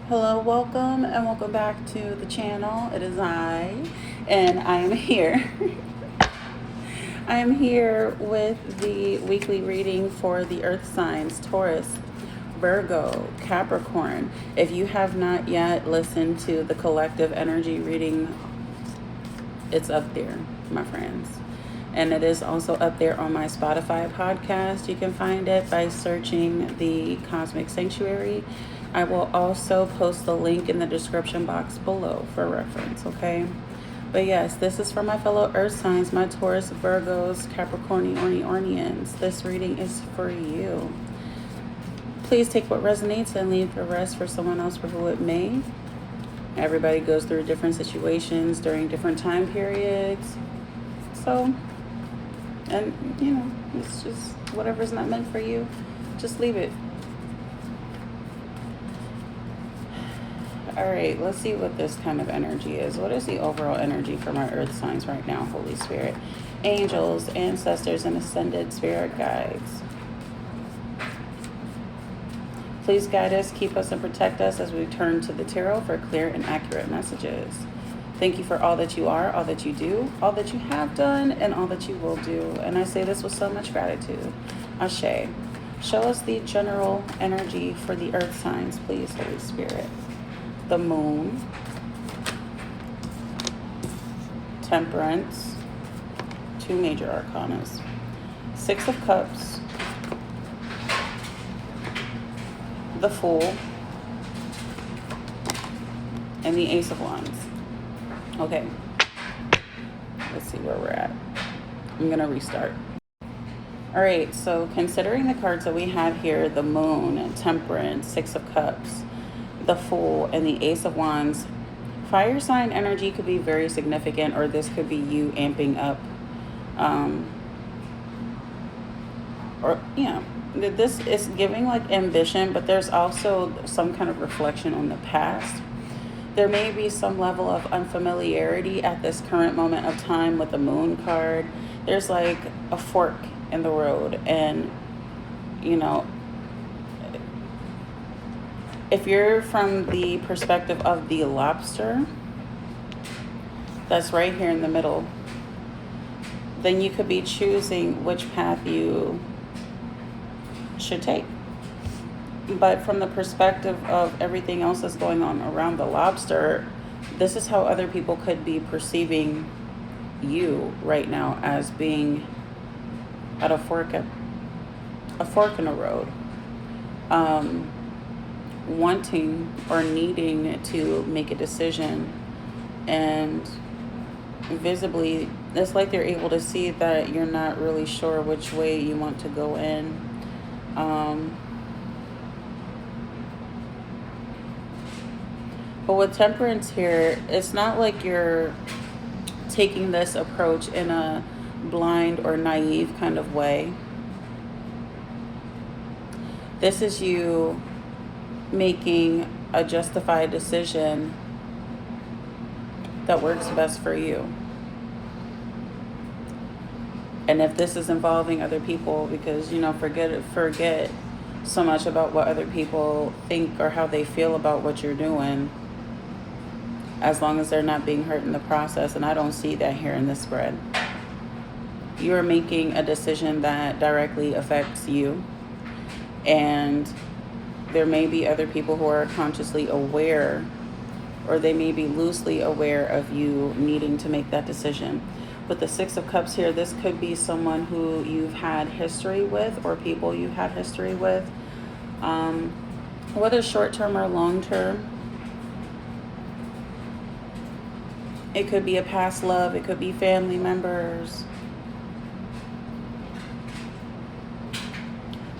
Hello, welcome, and welcome back to the channel. It is and I am here. I am here with the weekly reading for the earth signs, Taurus, Virgo, Capricorn. If you have not yet listened to the collective energy reading, it's up there, my friends. And it is also up there on my Spotify podcast. You can find it by searching the Cosmic Sanctuary. I will also post the link in the description box below for reference, okay? But yes, this is for my fellow earth signs, my Taurus, Virgos, Capricornians. This reading is for you. Please take what resonates and leave the rest for someone else for who it may. Everybody goes through different situations during different time periods. So, and you know, it's just whatever's not meant for you, just leave it. All right, let's see what this kind of energy is. What is the overall energy for my earth signs right now, Holy Spirit? Angels, ancestors, and ascended spirit guides. Please guide us, keep us, and protect us as we turn to the tarot for clear and accurate messages. Thank you for all that you are, all that you do, all that you have done, and all that you will do. And I say this with so much gratitude. Ashe. Show us the general energy for the earth signs, please, Holy Spirit. The Moon, Temperance, two major arcanas, Six of Cups, the Fool, and the Ace of Wands. Okay, let's see where we're at. I'm gonna restart. All right, so considering the cards that we have here, the Moon, Temperance, Six of Cups, the Fool, and the Ace of Wands, fire sign energy could be very significant, or this could be you amping up, this is giving like ambition, but there's also some kind of reflection on the past. There may be some level of unfamiliarity at this current moment of time with the Moon card. There's like a fork in the road, and you know, if you're from the perspective of the lobster, that's right here in the middle, then you could be choosing which path you should take. But from the perspective of everything else that's going on around the lobster, this is how other people could be perceiving you right now, as being at a fork in the road. Wanting or needing to make a decision, and visibly it's like they're able to see that you're not really sure which way you want to go in. But with Temperance here, it's not like you're taking this approach in a blind or naive kind of way. This is you making a justified decision that works best for you. And if this is involving other people, because forget so much about what other people think or how they feel about what you're doing, as long as they're not being hurt in the process. And I don't see that here in this spread. You're making a decision that directly affects you, and there may be other people who are consciously aware, or they may be loosely aware of you needing to make that decision. With the Six of Cups here, this could be someone who you've had history with, or people you've had history with, whether short-term or long-term. It could be a past love. It could be family members.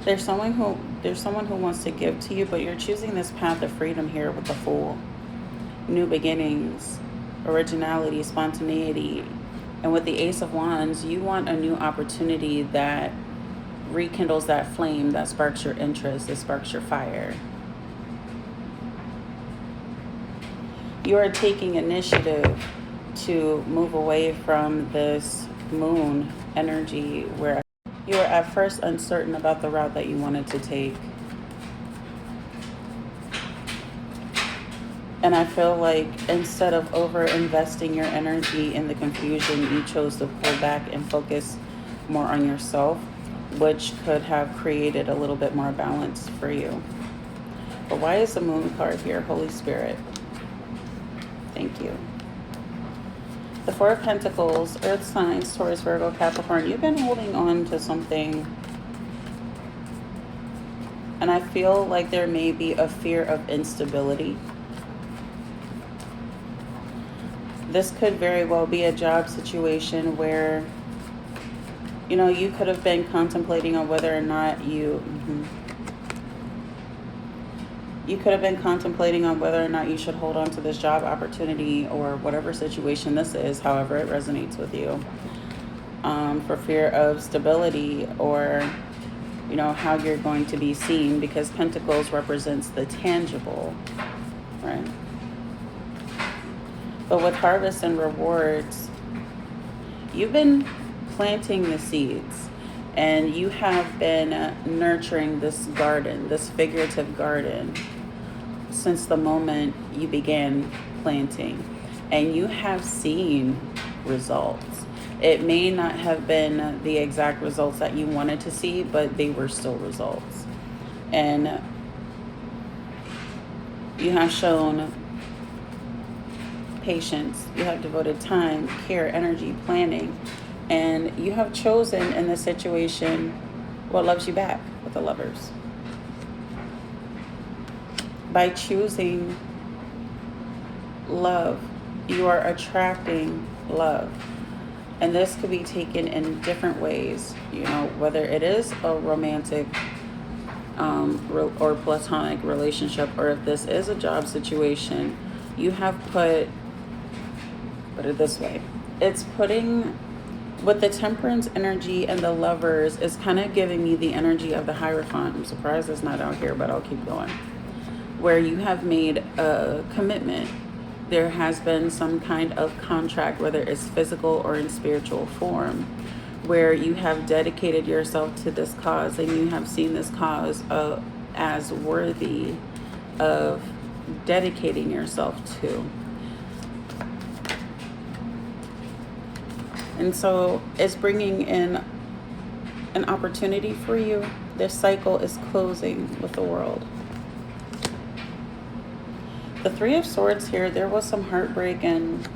There's someone who wants to give to you, but you're choosing this path of freedom here with the Fool. New beginnings, originality, spontaneity. And with the Ace of Wands, you want a new opportunity that rekindles that flame, that sparks your interest, that sparks your fire. You are taking initiative to move away from this Moon energy where you were at first uncertain about the route that you wanted to take. And I feel like instead of over investing your energy in the confusion, you chose to pull back and focus more on yourself, which could have created a little bit more balance for you. But why is the Moon card here? Holy Spirit. Thank you. The Four of Pentacles, Earth signs, Taurus, Virgo, Capricorn. You've been holding on to something. And I feel like there may be a fear of instability. This could very well be a job situation where, you know, you could have been contemplating on whether or not you could have been contemplating on whether or not you should hold on to this job opportunity or whatever situation this is, however it resonates with you, for fear of stability or, you know, how you're going to be seen, because Pentacles represents the tangible, right? But with harvest and rewards, you've been planting the seeds and you have been nurturing this garden, this figurative garden, since the moment you began planting, and you have seen results. It may not have been the exact results that you wanted to see, but they were still results. And you have shown patience, you have devoted time, care, energy, planning, and you have chosen in this situation what loves you back with the Lovers. By choosing love, you are attracting love. And this could be taken in different ways, you know, whether it is a romantic or platonic relationship, or if this is a job situation, you have put it this way. It's putting, with the Temperance energy and the Lovers, is kind of giving me the energy of the Hierophant. I'm surprised it's not out here, but I'll keep going. Where you have made a commitment. There has been some kind of contract, whether it's physical or in spiritual form, where you have dedicated yourself to this cause and you have seen this cause as worthy of dedicating yourself to. And so it's bringing in an opportunity for you. This cycle is closing with the World. The Three of Swords here, there was some heartbreak and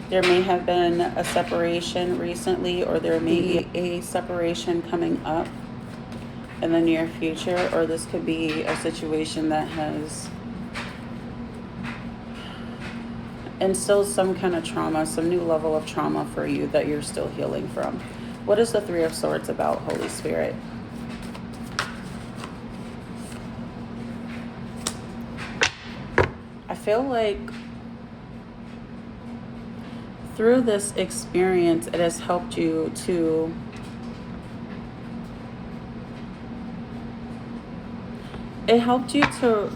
there may have been a separation recently, or there may be a separation coming up in the near future, or this could be a situation that has instilled some kind of trauma, some new level of trauma for you that you're still healing from. What is the Three of Swords about, Holy Spirit? I feel like through this experience, it has helped you to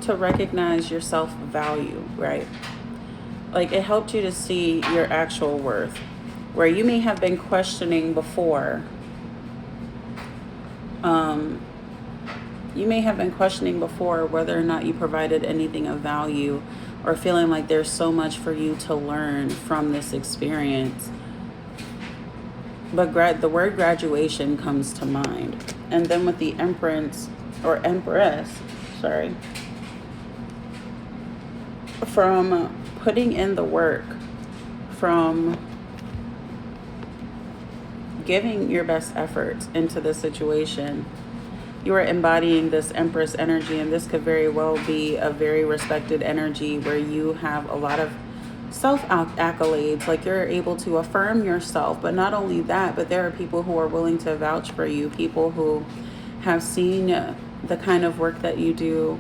recognize your self-value, right? Like, it helped you to see your actual worth, where you may have been questioning before. You may have been questioning before whether or not you provided anything of value, or feeling like there's so much for you to learn from this experience. But the word graduation comes to mind. And then with the Empress, from putting in the work, from giving your best efforts into the situation, you are embodying this Empress energy, and this could very well be a very respected energy where you have a lot of self-accolades, like you're able to affirm yourself. But not only that, but there are people who are willing to vouch for you, people who have seen the kind of work that you do,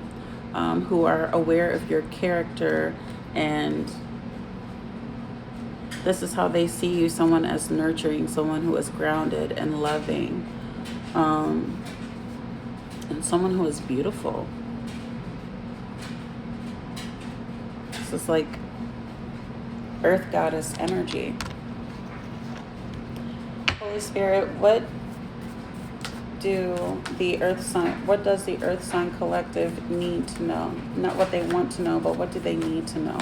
who are aware of your character, and this is how they see you, someone as nurturing, someone who is grounded and loving, and someone who is beautiful. This is like Earth Goddess energy. Holy Spirit, what what does the Earth sign collective need to know? Not what they want to know, but what do they need to know?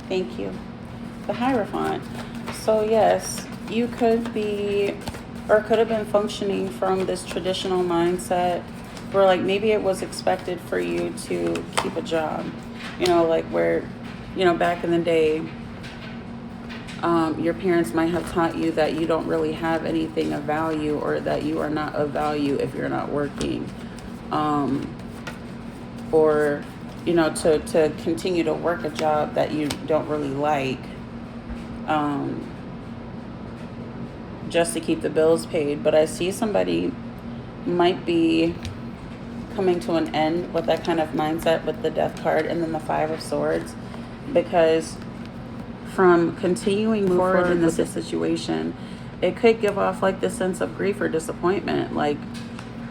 Thank you. The Hierophant. So yes, you could be, or could have been functioning from this traditional mindset where like maybe it was expected for you to keep a job, like where, back in the day, your parents might have taught you that you don't really have anything of value, or that you are not of value if you're not working, or to continue to work a job that you don't really like, just to keep the bills paid. But I see somebody might be coming to an end with that kind of mindset with the Death card and then the Five of Swords, because from continuing forward in this situation, it could give off like this sense of grief or disappointment. Like,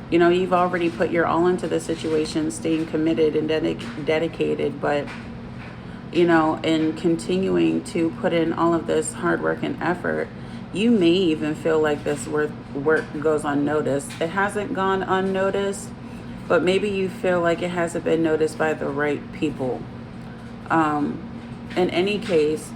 you've already put your all into the situation, staying committed and dedicated, but, in continuing to put in all of this hard work and effort, you may even feel like this work goes unnoticed. It hasn't gone unnoticed, but maybe you feel like it hasn't been noticed by the right people. In any case,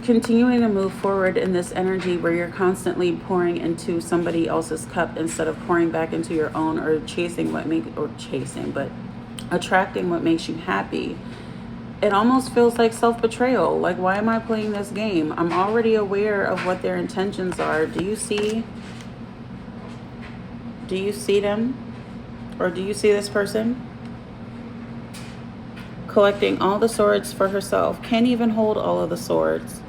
continuing to move forward in this energy where you're constantly pouring into somebody else's cup instead of pouring back into your own, or attracting what makes you happy. It almost feels like self-betrayal. Like, why am I playing this game? I'm already aware of what their intentions are. Do you see them? Or do you see this person? Collecting all the swords for herself. Can't even hold all of the swords.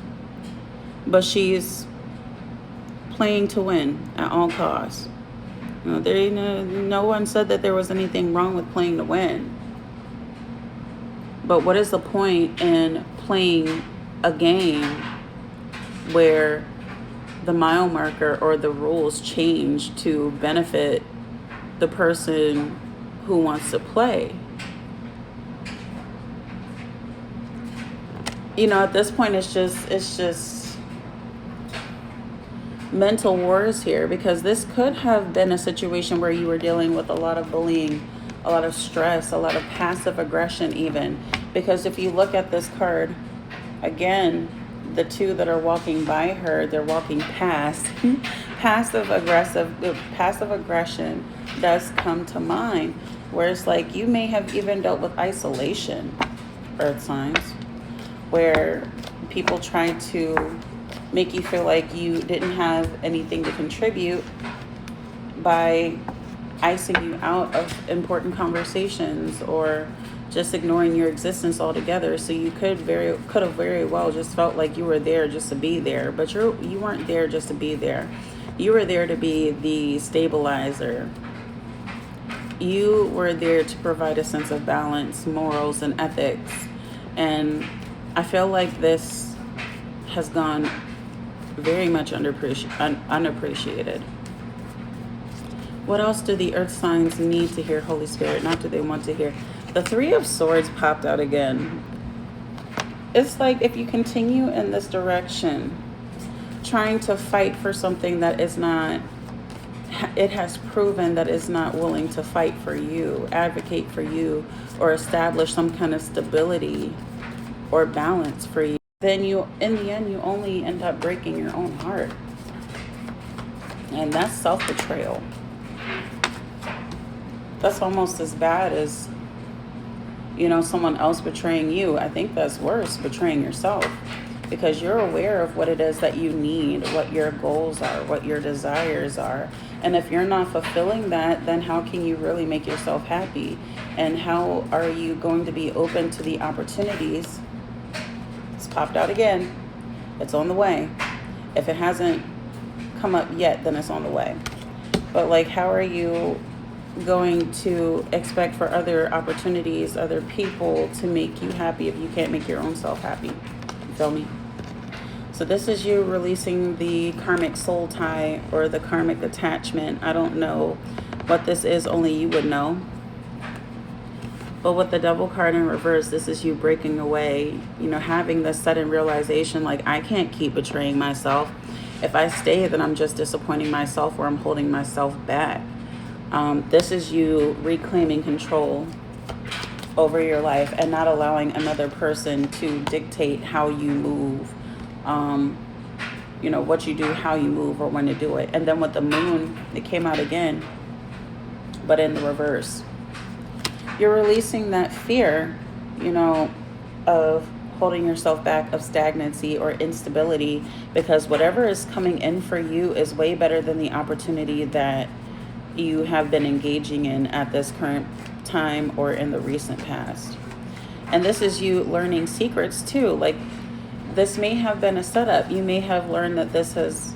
But she's playing to win at all costs. No one said that there was anything wrong with playing to win. But what is the point in playing a game where the mile marker or the rules change to benefit the person who wants to play? At this point, it's just mental wars here, because this could have been a situation where you were dealing with a lot of bullying, a lot of stress, a lot of passive aggression even. Because if you look at this card, again, the two that are walking by her, they're walking past. Passive aggression does come to mind, where it's like you may have even dealt with isolation, Earth signs, where people try to make you feel like you didn't have anything to contribute by icing you out of important conversations, or just ignoring your existence altogether. So you could have very well just felt like you were there just to be there, but you weren't there just to be there. You were there to be the stabilizer. You were there to provide a sense of balance, morals, and ethics. And I feel like this has gone very much unappreciated. What else do the Earth signs need to hear, Holy Spirit? Not do they want to hear? The Three of Swords popped out again. It's like if you continue in this direction, trying to fight for something that is not, it has proven that it's not willing to fight for you, advocate for you, or establish some kind of stability or balance for you, then in the end, you only end up breaking your own heart. And that's self-betrayal. That's almost as bad as, someone else betraying you. I think that's worse, betraying yourself, because you're aware of what it is that you need, what your goals are, what your desires are. And if you're not fulfilling that, then how can you really make yourself happy? And how are you going to be open to the opportunities? It's popped out again. It's on the way. If it hasn't come up yet, then it's on the way. But like, how are you going to expect for other opportunities, other people to make you happy if you can't make your own self happy? You feel me? So this is you releasing the karmic soul tie or the karmic attachment. I don't know what this is, only you would know. But with the Devil card in reverse, this is you breaking away, having this sudden realization, like, I can't keep betraying myself. If I stay, then I'm just disappointing myself or I'm holding myself back. This is you reclaiming control over your life and not allowing another person to dictate how you move, what you do, how you move, or when to do it. And then with the moon, it came out again, but in the reverse. You're releasing that fear, of holding yourself back, of stagnancy or instability, because whatever is coming in for you is way better than the opportunity that you have been engaging in at this current time or in the recent past. And this is you learning secrets too. Like, this may have been a setup. You may have learned that this has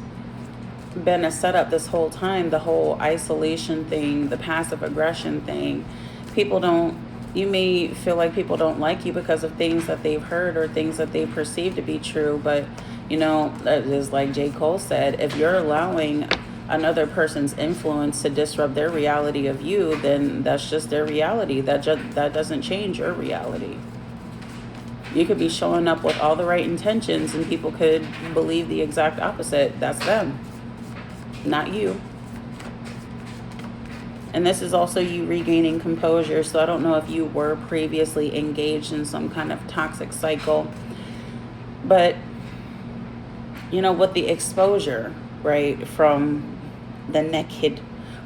been a setup this whole time, the whole isolation thing, the passive aggression thing. You may feel like people don't like you because of things that they've heard or things that they perceive to be true. But, it's like J. Cole said, if you're allowing another person's influence to disrupt their reality of you, then that's just their reality. That doesn't change your reality. You could be showing up with all the right intentions and people could believe the exact opposite. That's them, not you. And this is also you regaining composure. So I don't know if you were previously engaged in some kind of toxic cycle, but with the exposure, right, from the naked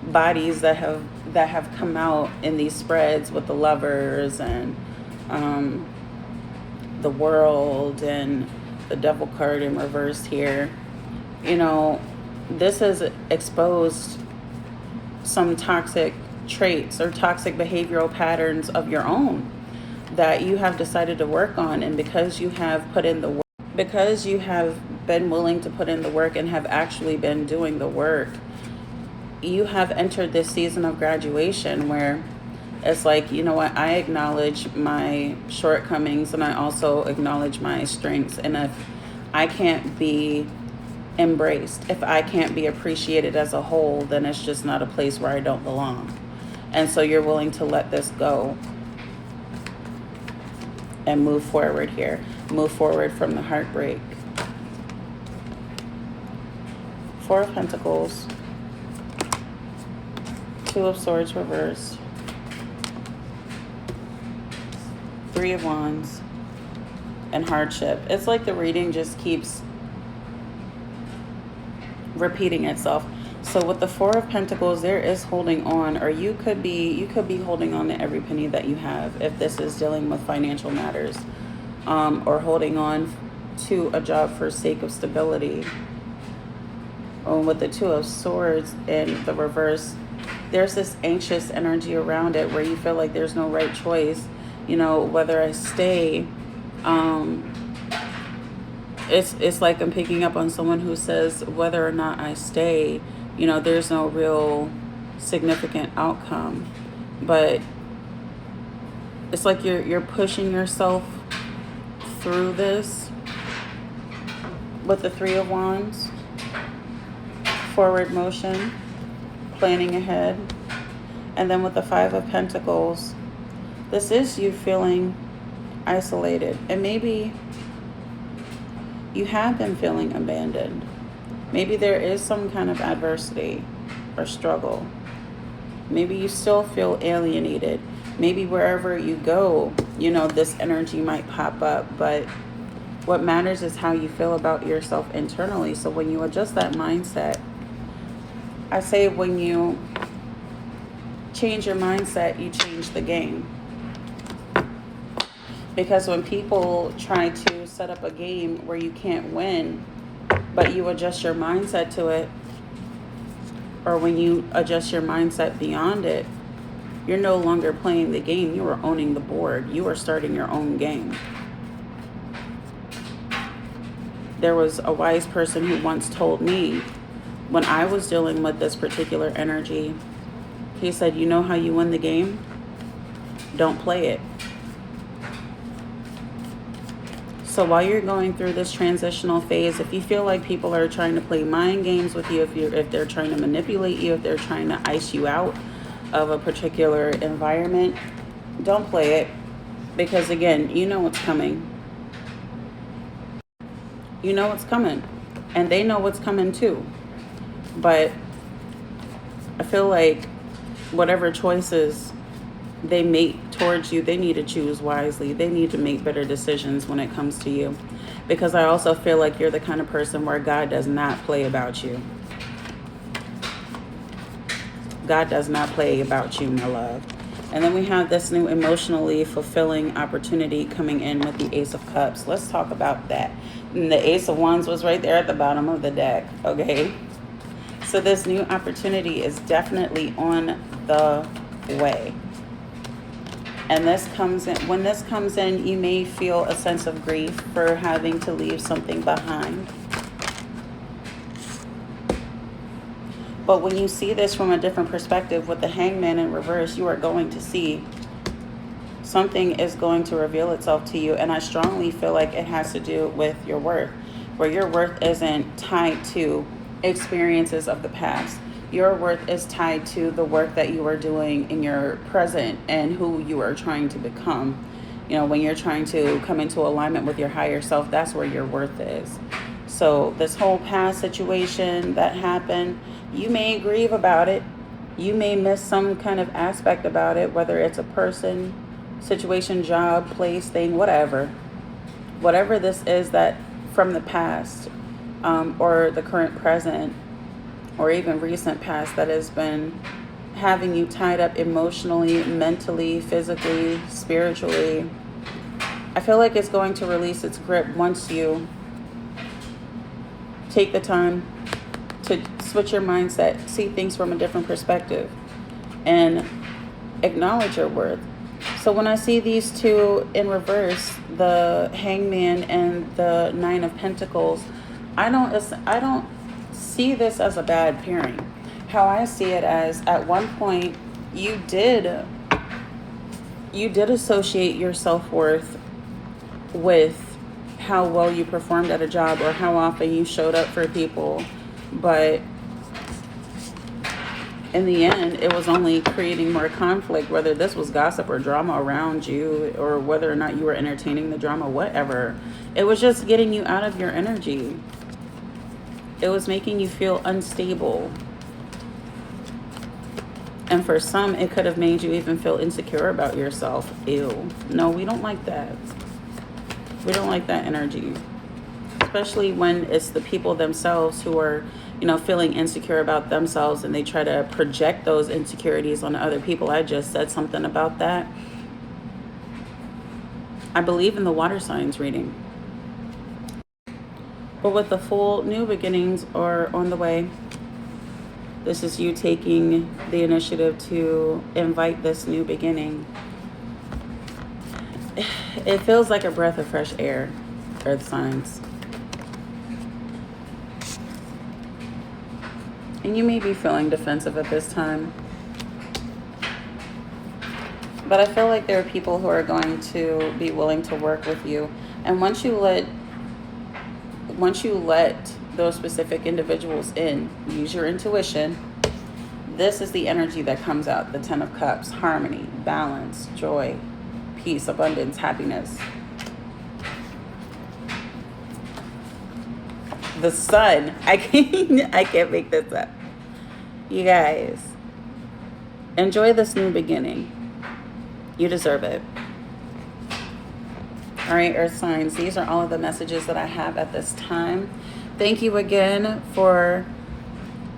bodies that have come out in these spreads with the Lovers and the World and the Devil card in reverse here, this has exposed some toxic traits or toxic behavioral patterns of your own that you have decided to work on. And because you have put in the work, because you have been willing to put in the work and have actually been doing the work, you have entered this season of graduation where it's like, what, I acknowledge my shortcomings and I also acknowledge my strengths. And if I can't be embraced, if I can't be appreciated as a whole, then it's just not a place where I don't belong. And so you're willing to let this go and move forward here. Move forward from the heartbreak. Four of Pentacles. Two of Swords reversed. Three of Wands. And hardship. It's like the reading just keeps repeating itself. So with the Four of Pentacles, there is holding on, or you could be holding on to every penny that you have if this is dealing with financial matters, or holding on to a job for sake of stability. With the Two of Swords in the reverse, there's this anxious energy around it where you feel like there's no right choice, whether I stay. It's like I'm picking up on someone who says whether or not I stay, there's no real significant outcome. But it's like you're pushing yourself through this with the Three of Wands. Forward motion, planning ahead. And then with the Five of Pentacles, this is you feeling isolated. And maybe you have been feeling abandoned. Maybe there is some kind of adversity or struggle. Maybe you still feel alienated. Maybe wherever you go, this energy might pop up. But what matters is how you feel about yourself internally. So when you adjust that mindset, I say when you change your mindset, you change the game. Because when people try to set up a game where you can't win, but you adjust your mindset to it, or when you adjust your mindset beyond it, you're no longer playing the game. You are owning the board. You are starting your own game. There was a wise person who once told me, when I was dealing with this particular energy, he said, you know how you win the game? Don't play it. So while you're going through this transitional phase, if you feel like people are trying to play mind games with you, if they're trying to manipulate you, if they're trying to ice you out of a particular environment, don't play it. Because again, you know what's coming. You know what's coming. And they know what's coming too. But I feel like whatever choices they make towards you, they need to choose wisely. They need to make better decisions when it comes to you. Because I also feel like you're the kind of person where God does not play about you. God does not play about you, my love. And then we have this new emotionally fulfilling opportunity coming in with the Ace of Cups. Let's talk about that. And the Ace of Wands was right there at the bottom of the deck, okay? So this new opportunity is definitely on the way. And this comes in, when this comes in, you may feel a sense of grief for having to leave something behind. But when you see this from a different perspective with the Hangman in reverse, you are going to see something is going to reveal itself to you. And I strongly feel like it has to do with your worth, where your worth isn't tied to experiences of the past. Your worth is tied to the work that you are doing in your present and who you are trying to become. You know, when you're trying to come into alignment with your higher self, that's where your worth is. So this whole past situation that happened, you may grieve about it. You may miss some kind of aspect about it, whether it's a person, situation, job, place, thing, whatever. Whatever this is that from the past or the current present or even recent past that has been having you tied up emotionally, mentally, physically, spiritually, I feel like it's going to release its grip once you take the time to switch your mindset, see things from a different perspective, and acknowledge your worth. So when I see these two in reverse, the Hangman and the Nine of Pentacles, I don't see this as a bad pairing. How I see it as, at one point you did associate your self-worth with how well you performed at a job or how often you showed up for people. But in the end, it was only creating more conflict, whether this was gossip or drama around you or whether or not you were entertaining the drama, whatever. It was just getting you out of your energy. It was making you feel unstable. And for some, it could have made you even feel insecure about yourself. Ew. No, we don't like that. We don't like that energy. Especially when it's the people themselves who are, feeling insecure about themselves and they try to project those insecurities on other people. I just said something about that. I believe in the water signs reading. But with the full new beginnings are on the way, this is you taking the initiative to invite this new beginning. It feels like a breath of fresh air, earth signs. And you may be feeling defensive at this time. But I feel like there are people who are going to be willing to work with you. And once you let those specific individuals in, use your intuition, this is the energy that comes out. The Ten of Cups, harmony, balance, joy, peace, abundance, happiness. The sun. I can't make this up. You guys, enjoy this new beginning. You deserve it. All right, earth signs, these are all of the messages that I have at this time. Thank you again for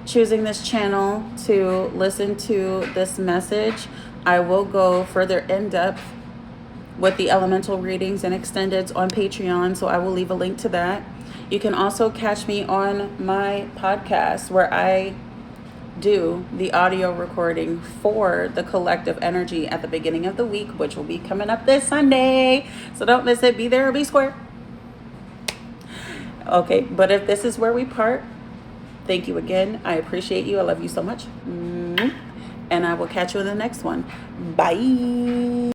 choosing this channel to listen to this message. I will go further in depth with the elemental readings and extendeds on Patreon, so I will leave a link to that. You can also catch me on my podcast where I do the audio recording for the collective energy at the beginning of the week, which will be coming up this Sunday. So don't miss it. Be there or be square. Okay, but if this is where we part, thank you again. I appreciate you. I love you so much. And I will catch you in the next one. Bye.